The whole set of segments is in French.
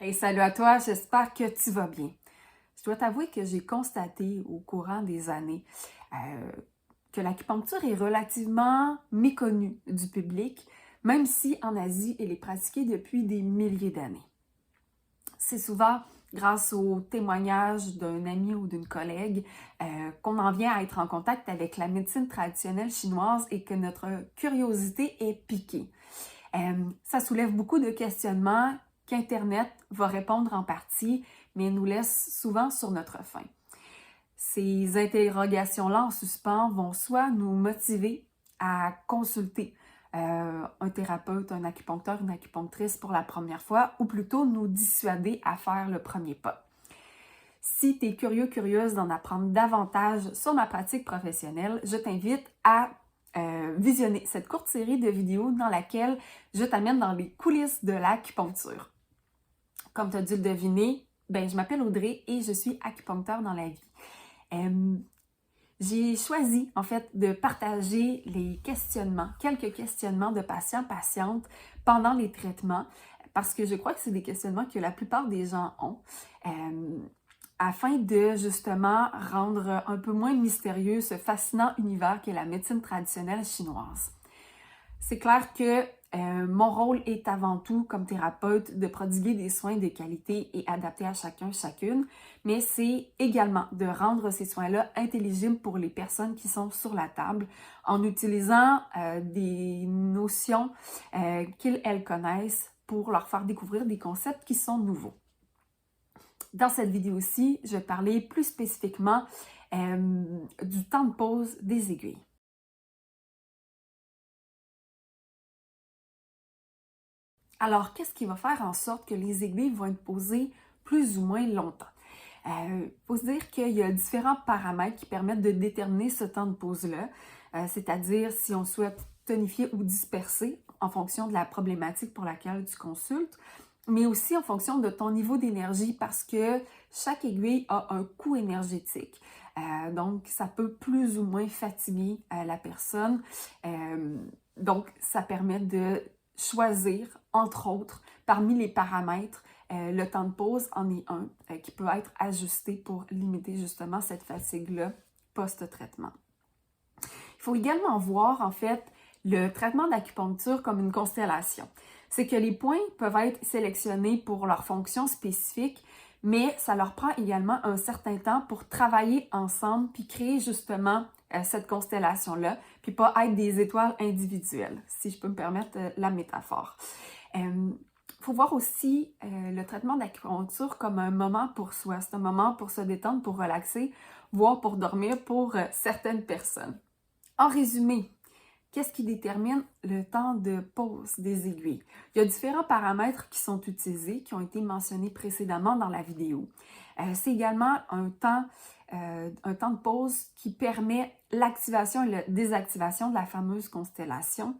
Hey, salut à toi, j'espère que tu vas bien. Je dois t'avouer que j'ai constaté au courant des années euh, que l'acupuncture est relativement méconnue du public, même si en Asie, elle est pratiquée depuis des milliers d'années. C'est souvent grâce aux témoignages d'un ami ou d'une collègue qu'on en vient à être en contact avec la médecine traditionnelle chinoise et que notre curiosité est piquée. Ça soulève beaucoup de questionnements qu'Internet va répondre en partie, mais nous laisse souvent sur notre faim. Ces interrogations-là en suspens vont soit nous motiver à consulter un thérapeute, un acupuncteur, une acupunctrice pour la première fois, ou plutôt nous dissuader à faire le premier pas. Si tu es curieux, curieuse d'en apprendre davantage sur ma pratique professionnelle, je t'invite à visionner cette courte série de vidéos dans laquelle je t'amène dans les coulisses de l'acupuncture. Comme tu as dû le deviner, je m'appelle Audrey et je suis acupuncteur dans la vie. J'ai choisi en fait de partager quelques questionnements de patients-patientes pendant les traitements parce que je crois que c'est des questionnements que la plupart des gens ont. Afin de justement rendre un peu moins mystérieux ce fascinant univers qu'est la médecine traditionnelle chinoise. C'est clair que mon rôle est avant tout, comme thérapeute, de prodiguer des soins de qualité et adaptés à chacun, chacune, mais c'est également de rendre ces soins-là intelligibles pour les personnes qui sont sur la table en utilisant des notions qu'elles connaissent pour leur faire découvrir des concepts qui sont nouveaux. Dans cette vidéo-ci, je vais parler plus spécifiquement du temps de pause des aiguilles. Alors, qu'est-ce qui va faire en sorte que les aiguilles vont être posées plus ou moins longtemps? Il faut se dire qu'il y a différents paramètres qui permettent de déterminer ce temps de pause-là, c'est-à-dire si on souhaite tonifier ou disperser en fonction de la problématique pour laquelle tu consultes, mais aussi en fonction de ton niveau d'énergie parce que chaque aiguille a un coût énergétique. Donc, ça peut plus ou moins fatiguer la personne. Donc, ça permet de choisir, entre autres, parmi les paramètres, le temps de pause en est un qui peut être ajusté pour limiter justement cette fatigue-là post-traitement. Il faut également voir, en fait, le traitement d'acupuncture comme une constellation. C'est que les points peuvent être sélectionnés pour leur fonction spécifique, mais ça leur prend également un certain temps pour travailler ensemble puis créer justement cette constellation-là, puis pas être des étoiles individuelles, si je peux me permettre la métaphore. Faut voir aussi le traitement d'acupuncture comme un moment pour soi. C'est un moment pour se détendre, pour relaxer, voire pour dormir pour certaines personnes. En résumé, qu'est-ce qui détermine le temps de pause des aiguilles? Il y a différents paramètres qui sont utilisés, qui ont été mentionnés précédemment dans la vidéo. C'est également un temps de pause qui permet l'activation et la désactivation de la fameuse constellation.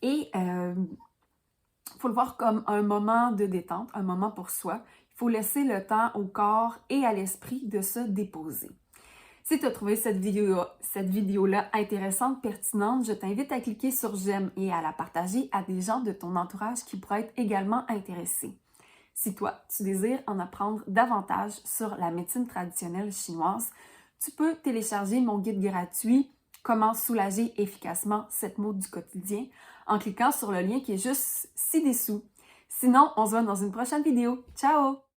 Et il faut le voir comme un moment de détente, un moment pour soi. Il faut laisser le temps au corps et à l'esprit de se déposer. Si tu as trouvé cette vidéo-là intéressante, pertinente, je t'invite à cliquer sur j'aime et à la partager à des gens de ton entourage qui pourraient être également intéressés. Si toi, tu désires en apprendre davantage sur la médecine traditionnelle chinoise, tu peux télécharger mon guide gratuit Comment soulager efficacement cette maux du quotidien en cliquant sur le lien qui est juste ci-dessous. Sinon, on se voit dans une prochaine vidéo. Ciao!